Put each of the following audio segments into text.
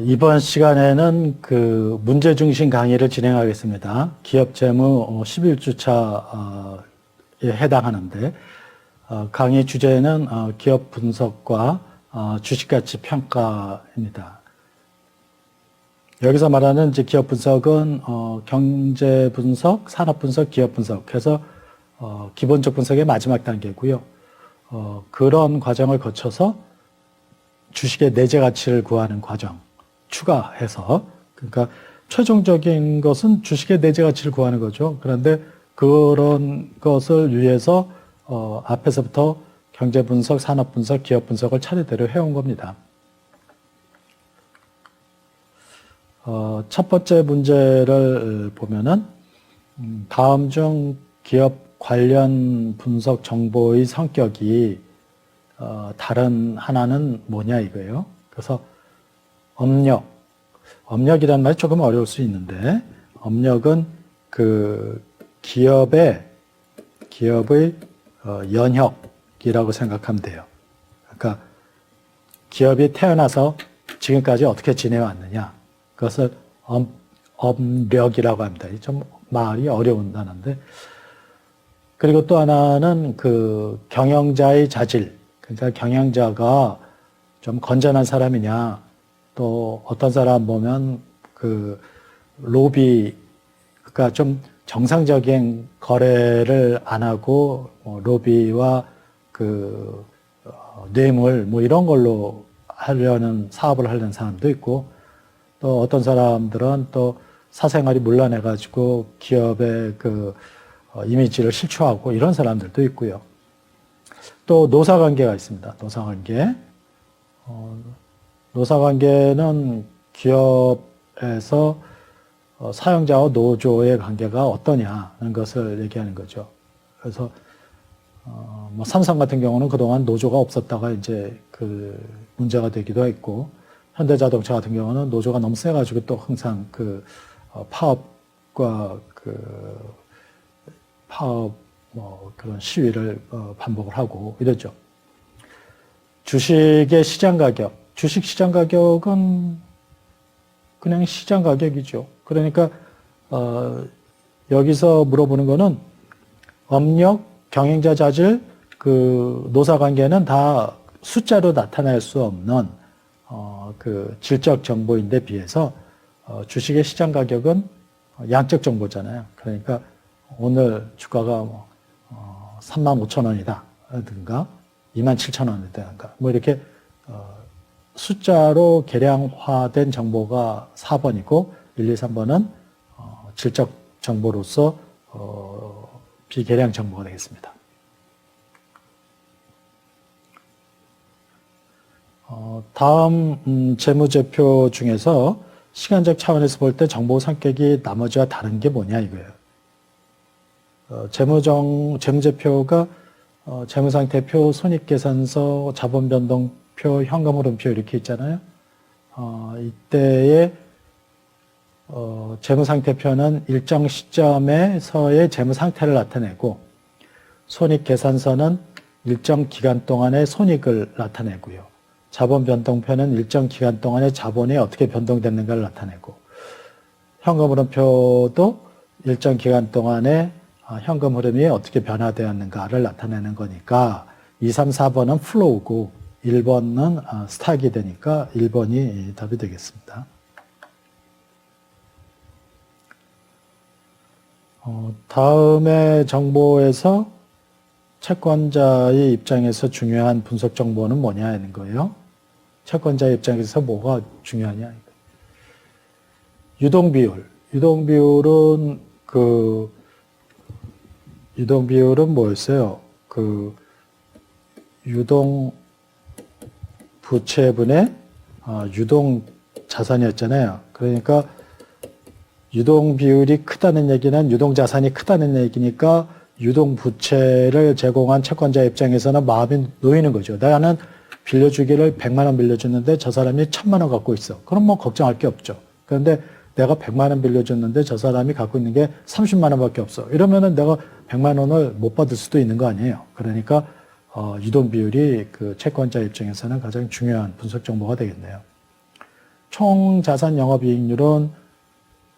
이번 시간에는 그 문제 중심 강의를 진행하겠습니다. 기업 재무 11주차에 해당하는데, 강의 주제는 기업 분석과 주식가치 평가입니다. 여기서 말하는 이제 기업 분석은 경제 분석, 산업 분석, 기업 분석 해서 기본적 분석의 마지막 단계고요. 그런 과정을 거쳐서 주식의 내재 가치를 구하는 과정 추가해서, 그러니까 최종적인 것은 주식의 내재 가치를 구하는 거죠. 그런데 그런 것을 위해서 앞에서부터 경제 분석, 산업 분석, 기업 분석을 차례대로 해온 겁니다. 첫 번째 문제를 보면은 다음 중 기업 관련 분석 정보의 성격이 다른 하나는 뭐냐 이거예요. 그래서 업력이라는 말이 조금 어려울 수 있는데, 업력은 그 기업의 연혁이라고 생각하면 돼요. 그러니까 기업이 태어나서 지금까지 어떻게 지내왔느냐, 그것을 업력이라고 합니다. 좀 말이 어려운 단어인데, 그리고 또 하나는 그 경영자의 자질, 그러니까 경영자가 좀 건전한 사람이냐, 또 어떤 사람 보면 그 그러니까 좀 정상적인 거래를 안 하고 로비와 그 뇌물 뭐 이런 걸로 사업을 하려는 사람도 있고, 또 어떤 사람들은 또 사생활이 문란해가지고 기업의 그 이미지를 실추하고 이런 사람들도 있고요. 또 노사관계가 있습니다. 노사관계는 기업에서 사용자와 노조의 관계가 어떠냐는 것을 얘기하는 거죠. 그래서 뭐 삼성 같은 경우는 그동안 노조가 없었다가 이제 그 문제가 되기도 했고, 현대자동차 같은 경우는 노조가 너무 세가지고 또 항상 그 파업 뭐 그런 시위를 반복을 하고 이러죠. 주식의 시장 가격, 주식 시장 가격은 그냥 시장 가격이죠. 그러니까 여기서 물어보는 거는 업력, 경영자 자질, 그 노사 관계는 다 숫자로 나타낼 수 없는 그 질적 정보인데 비해서 주식의 시장 가격은 양적 정보잖아요. 그러니까 오늘 주가가 35,000원이다든가 27,000원이다든가 뭐 이렇게 숫자로 계량화된 정보가 4번이고 1, 2, 3번은 질적 정보로서 비계량 정보가 되겠습니다. 다음 재무제표 중에서 시간적 차원에서 볼 때 정보 성격이 나머지와 다른 게 뭐냐 이거예요. 재무제표가 재무상태표, 손익계산서, 자본변동표, 현금흐름표 이렇게 있잖아요. 이때의 재무상태표는 일정 시점에서의 재무상태를 나타내고, 손익계산서는 일정 기간 동안의 손익을 나타내고요. 자본변동표는 일정 기간 동안의 자본이 어떻게 변동됐는가를 나타내고, 현금흐름표도 일정 기간 동안의 현금 흐름이 어떻게 변화되었는가를 나타내는 거니까 2, 3, 4번은 플로우고 1번은 스탁이 되니까 1번이 답이 되겠습니다. 다음의 정보에서 채권자의 입장에서 중요한 분석 정보는 뭐냐는 거예요. 채권자의 입장에서 뭐가 중요하냐. 유동비율은 뭐였어요? 그 유동 부채분의 유동 자산이었잖아요. 그러니까 유동 비율이 크다는 얘기는 유동 자산이 크다는 얘기니까 유동 부채를 제공한 채권자 입장에서는 마음이 놓이는 거죠. 나는 빌려주기를 100만 원 빌려줬는데 저 사람이 1000만 원 갖고 있어. 그럼 뭐 걱정할 게 없죠. 그런데 내가 100만 원 빌려줬는데 저 사람이 갖고 있는 게 30만 원밖에 없어. 이러면은 내가 100만 원을 못 받을 수도 있는 거 아니에요. 그러니까 유동 비율이 그 채권자 입장에서는 가장 중요한 분석 정보가 되겠네요. 총 자산 영업이익률은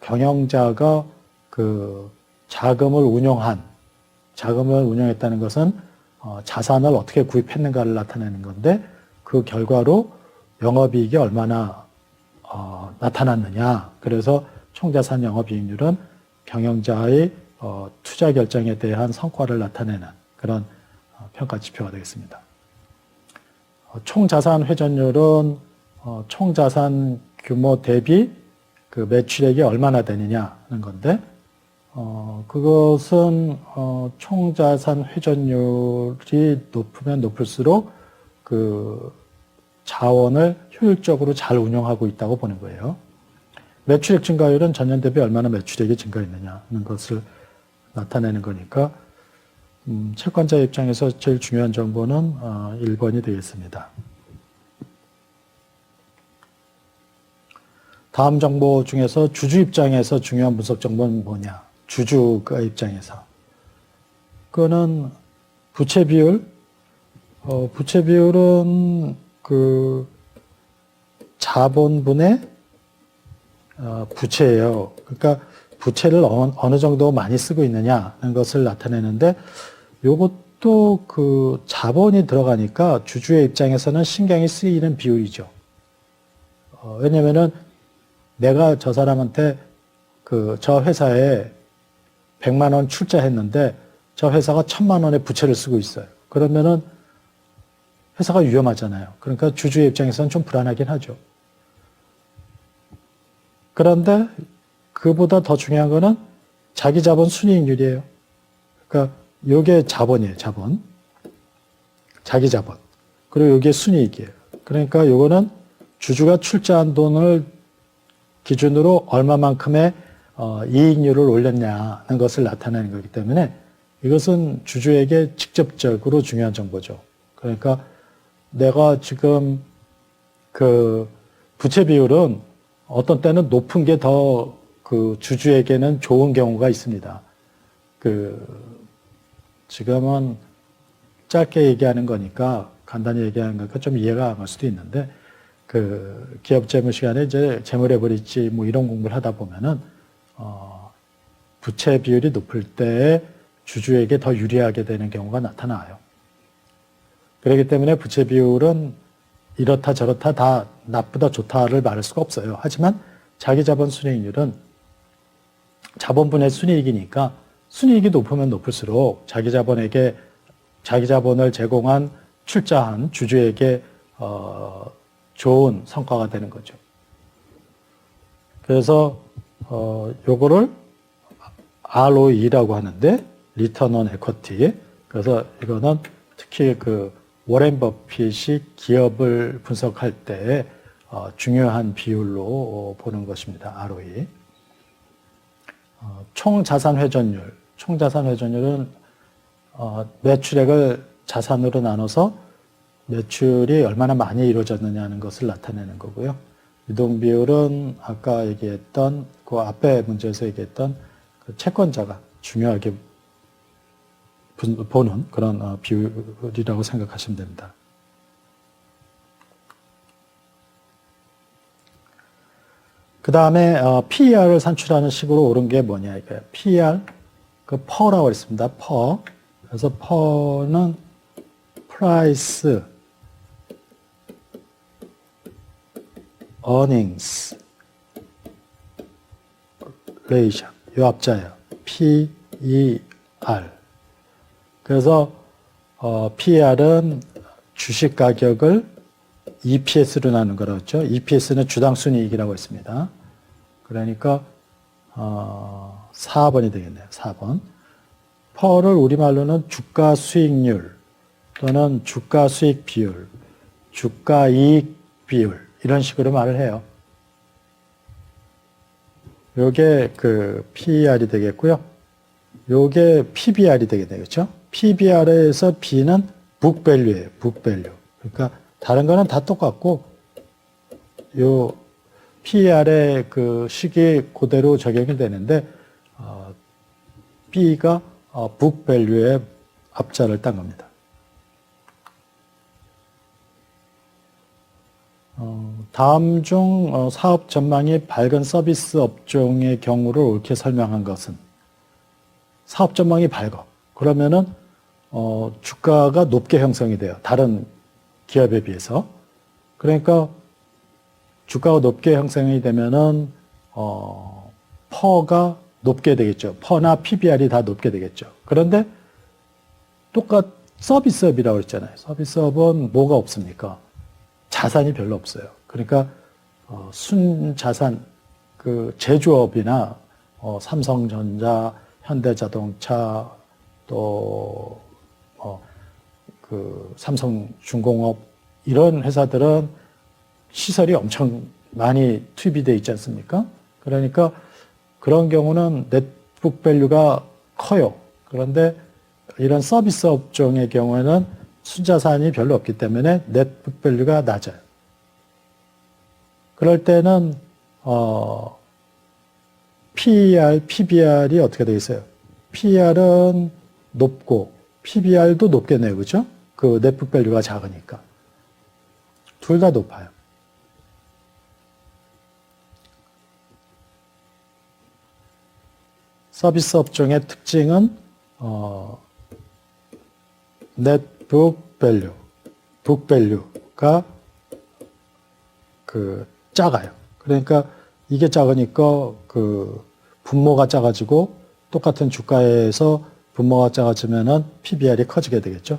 경영자가 그 자금을 운용했다는 것은 자산을 어떻게 구입했는가를 나타내는 건데 그 결과로 영업이익이 얼마나 나타났느냐. 그래서 총자산 영업이익률은 경영자의 투자 결정에 대한 성과를 나타내는 그런 평가 지표가 되겠습니다. 총자산 회전율은 총자산 규모 대비 그 매출액이 얼마나 되느냐는 건데 그것은 총자산 회전율이 높으면 높을수록 그 자원을 효율적으로 잘 운영하고 있다고 보는 거예요. 매출액 증가율은 전년 대비 얼마나 매출액이 증가했느냐는 것을 나타내는 거니까 채권자 입장에서 제일 중요한 정보는 1번이 되겠습니다. 다음 정보 중에서 주주 입장에서 중요한 분석 정보는 뭐냐? 주주가 입장에서. 그거는 부채 비율. 부채 비율은 그 자본분의 부채예요. 그러니까 부채를 어느 정도 많이 쓰고 있느냐는 것을 나타내는데 이것도 그 자본이 들어가니까 주주의 입장에서는 신경이 쓰이는 비율이죠. 왜냐면은 내가 저 사람한테 저 회사에 100만 원 출자했는데 저 회사가 1000만 원의 부채를 쓰고 있어요. 그러면은 회사가 위험하잖아요. 그러니까 주주의 입장에서는 좀 불안하긴 하죠. 그런데 그보다 더 중요한 거는 자기 자본 순이익률이에요. 그러니까 요게 자본이에요, 자본. 자기 자본. 그리고 요게 순이익이에요. 그러니까 요거는 주주가 출자한 돈을 기준으로 얼마만큼의 이익률을 올렸냐는 것을 나타내는 거기 때문에 이것은 주주에게 직접적으로 중요한 정보죠. 그러니까 내가 지금 그 부채 비율은 어떤 때는 높은 게 더 그 주주에게는 좋은 경우가 있습니다. 지금은 짧게 얘기하는 거니까 간단히 얘기하는 거니까 좀 이해가 안 갈 수도 있는데 기업 재무 시간에 이제 재물의 브릿지 뭐 이런 공부를 하다 보면은 부채 비율이 높을 때 주주에게 더 유리하게 되는 경우가 나타나요. 그렇기 때문에 부채 비율은 이렇다 저렇다 다 나쁘다 좋다를 말할 수가 없어요. 하지만 자기 자본 순이익률은 자본분의 순이익이니까 순이익이 높으면 높을수록 자기 자본을 제공한 출자한 주주에게 좋은 성과가 되는 거죠. 그래서 요거를 ROE라고 하는데 Return on Equity. 그래서 이거는 특히 워렌 버핏이 기업을 분석할 때 중요한 비율로 보는 것입니다. ROE. 총자산 회전율. 총자산 회전율은 매출액을 자산으로 나눠서 매출이 얼마나 많이 이루어졌느냐는 것을 나타내는 거고요. 유동 비율은 아까 얘기했던 그 앞에 문제에서 얘기했던 그 채권자가 중요하게 보는 그런 비율이라고 생각하시면 됩니다. 그 다음에 PER을 산출하는 식으로 옳은 게 뭐냐 이거예요. PER, PER라고 했습니다. PER. 그래서 PER는 Price Earnings Ratio. 이 앞자예요. PER. 그래서 PER은 주식 가격을 EPS로 나눈 거라고 했죠. EPS는 주당 순이익이라고 했습니다. 그러니까 4번이 되겠네요. 4번. PER를 우리말로는 주가 수익률 또는 주가 수익 비율, 주가 이익 비율 이런 식으로 말을 해요. 요게 PER이 되겠고요. 요게 PBR이 되겠네요. 그렇죠? PBR에서 B는 book value예요. book value. 그러니까 다른 거는 다 똑같고 요 PER의 식이 그대로 적용이 되는데 B가 book value의 앞자를 딴 겁니다. 다음 중 사업 전망이 밝은 서비스 업종의 경우를 옳게 설명한 것은 사업 전망이 밝아. 그러면은 주가가 높게 형성이 돼요. 다른 기업에 비해서. 그러니까 주가가 높게 형성이 되면은 퍼가 높게 되겠죠. 퍼나 PBR이 다 높게 되겠죠. 그런데 서비스업이라고 했잖아요. 서비스업은 뭐가 없습니까? 자산이 별로 없어요. 그러니까 순자산 그 제조업이나 삼성전자, 현대자동차 또 그 삼성중공업 이런 회사들은 시설이 엄청 많이 투입이 돼 있지 않습니까? 그러니까 그런 경우는 넷북 밸류가 커요. 그런데 이런 서비스 업종의 경우에는 순자산이 별로 없기 때문에 넷북 밸류가 낮아요. 그럴 때는 PER, PBR이 어떻게 되겠어요? PER은 높고 PBR도 높겠네요. 그죠? 그 넷북 밸류가 작으니까. 둘 다 높아요. 서비스 업종의 특징은 넷북 밸류, 북 밸류가 그 작아요. 그러니까 이게 작으니까 그 분모가 작아지고 똑같은 주가에서 분모가 작아지면은 PBR이 커지게 되겠죠.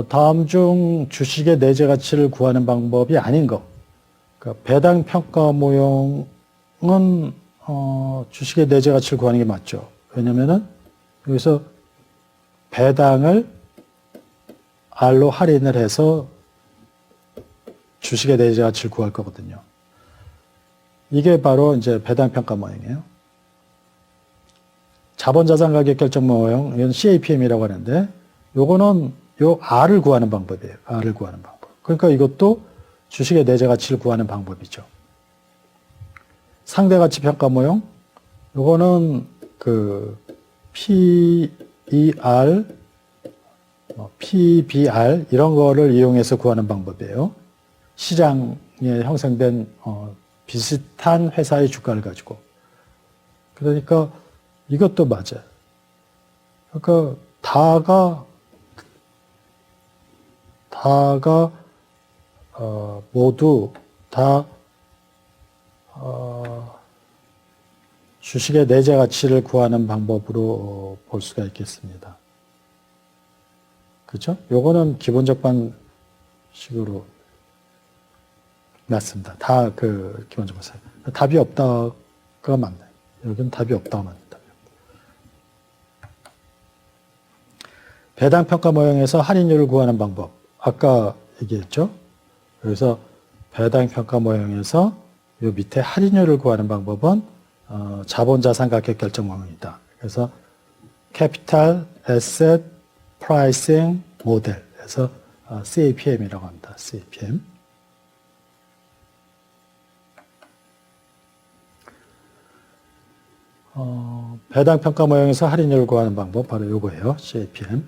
다음 중 주식의 내재 가치를 구하는 방법이 아닌 것. 그러니까 배당 평가 모형은 주식의 내재 가치를 구하는 게 맞죠. 왜냐면은 여기서 배당을 R로 할인을 해서 주식의 내재 가치를 구할 거거든요. 이게 바로 이제 배당 평가 모형이에요. 자본 자산 가격 결정 모형, 이건 CAPM이라고 하는데 요거는 요 R을 구하는 방법이에요. R을 구하는 방법. 그러니까 이것도 주식의 내재 가치를 구하는 방법이죠. 상대 가치 평가 모형, 요거는 그 PER, PBR 이런 거를 이용해서 구하는 방법이에요. 시장에 형성된 비슷한 회사의 주가를 가지고. 그러니까 이것도 맞아요. 그러니까 다가 모두 다 주식의 내재 가치를 구하는 방법으로 볼 수가 있겠습니다. 그렇죠? 요거는 기본적 방식으로 맞습니다. 다 그 기본적 방식. 답이 없다가 맞나요? 여기는 답이 없다가 맞습니다. 배당 평가 모형에서 할인율을 구하는 방법. 아까 얘기했죠? 여기서 배당 평가 모형에서 요 밑에 할인율을 구하는 방법은 자본 자산 가격 결정 모형이다. 그래서 캐피탈 애셋 프라이싱 모델에서 CAPM이라고 합니다. CAPM. 배당 평가 모형에서 할인율을 구하는 방법 바로 요거예요. CAPM.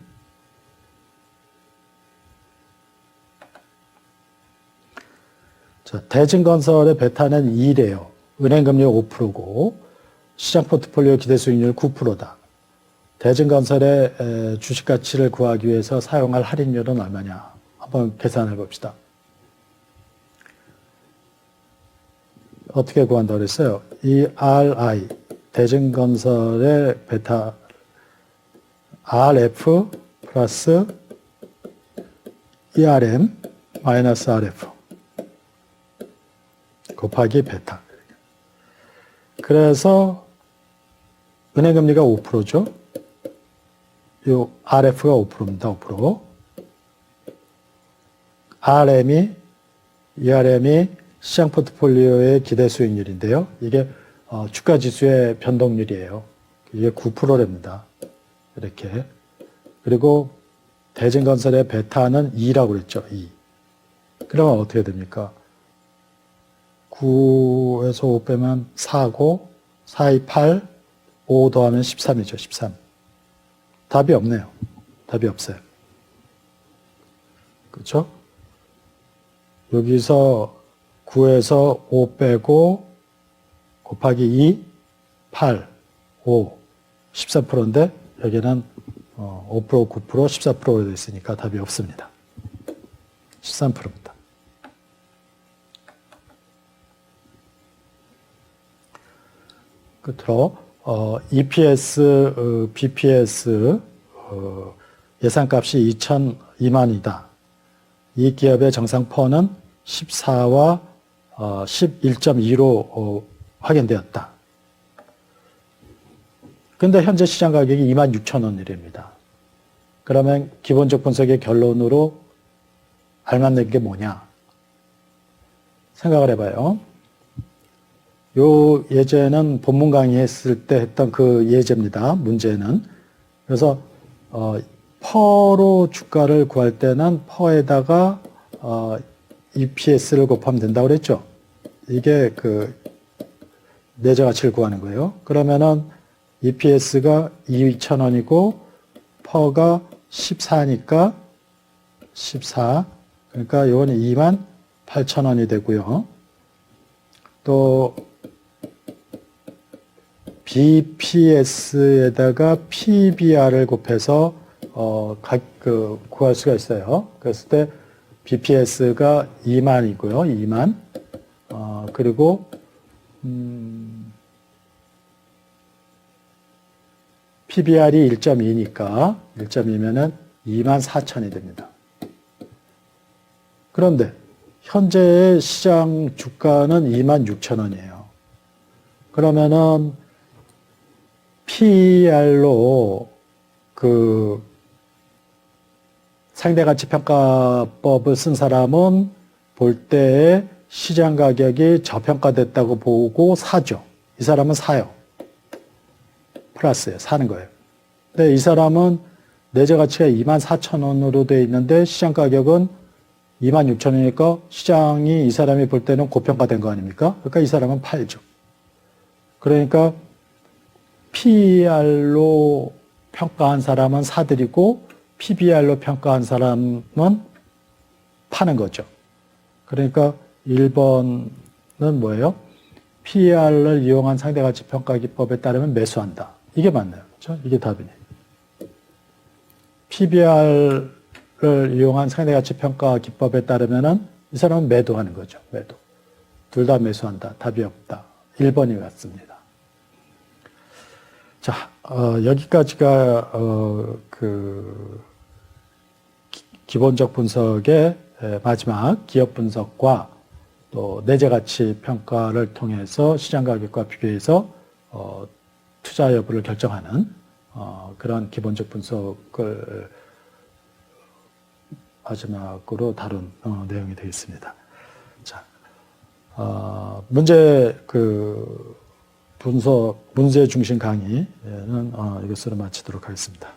자, 대진건설의 베타는 2래요. 은행금리 5%고 시장 포트폴리오 기대 수익률 9%다. 대진건설의 주식 가치를 구하기 위해서 사용할 할인율은 얼마냐? 한번 계산해 봅시다. 어떻게 구한다고 그랬어요? 이 RI, 대진건설의 베타 RF 플러스 ERM 마이너스 RF 곱하기 베타. 그래서 은행금리가 5%죠. 요 RF가 5%입니다. 5%. ERM이 시장 포트폴리오의 기대 수익률인데요. 이게 주가 지수의 변동률이에요. 이게 9%랍니다. 이렇게. 그리고 대진건설의 베타는 2라고 그랬죠. 2. 그러면 어떻게 됩니까? 9에서 5 빼면 4고 4, 2, 8, 5 더하면 13이죠. 13. 답이 없네요. 답이 없어요. 그렇죠? 여기서 9에서 5 빼고 곱하기 2, 8, 5, 14%인데 여기는 5%, 9%, 14%가 되어 있으니까 답이 없습니다. 13%입니다. 끝으로 EPS, BPS 예상값이 2만이다. 이 기업의 정상 퍼는 14와 11.2로 확인되었다. 근데 현재 시장 가격이 26,000원이랍니다. 그러면 기본적 분석의 결론으로 알맞는 게 뭐냐? 생각을 해봐요. 요 예제는 본문 강의했을 때 했던 그 예제입니다. 문제는. 그래서 퍼로 주가를 구할 때는 퍼에다가 EPS를 곱하면 된다고 그랬죠. 이게 그 내재 가치를 구하는 거예요. 그러면은 EPS가 2,000원이고 퍼가 14니까 14. 그러니까 이거는 28,000원이 되고요. 또 BPS에다가 PBR을 곱해서 구할 수가 있어요. 그랬을 때 BPS가 2만이고요. 2만. 그리고 PBR이 1.2니까 1.2면은 24,000이 됩니다. 그런데 현재의 시장 주가는 26,000원이에요. 그러면은 PER로 그 상대가치평가법을 쓴 사람은 볼 때에 시장 가격이 저평가됐다고 보고 사죠. 이 사람은 사요. 플러스에 사는 거예요. 근데 이 사람은 내재 가치가 24,000원으로 되어 있는데 시장 가격은 26,000원이니까 시장이 이 사람이 볼 때는 고평가된 거 아닙니까? 그러니까 이 사람은 팔죠. 그러니까 PER로 평가한 사람은 사들이고 PBR로 평가한 사람은 파는 거죠. 그러니까 1번은 뭐예요? PER를 이용한 상대가치평가 기법에 따르면 매수한다. 이게 맞나요? 그렇죠? 이게 답이네요. PBR을 이용한 상대가치평가 기법에 따르면은 이 사람은 매도하는 거죠. 매도. 둘 다 매수한다. 답이 없다. 1번이 맞습니다. 자, 여기까지가 기본적 분석의 마지막 기업 분석과 또 내재가치 평가를 통해서 시장 가격과 비교해서 투자 여부를 결정하는 그런 기본적 분석을 마지막으로 다룬 내용이 되겠습니다. 자, 문제 분석, 문제 중심 강의는 이것으로 마치도록 하겠습니다.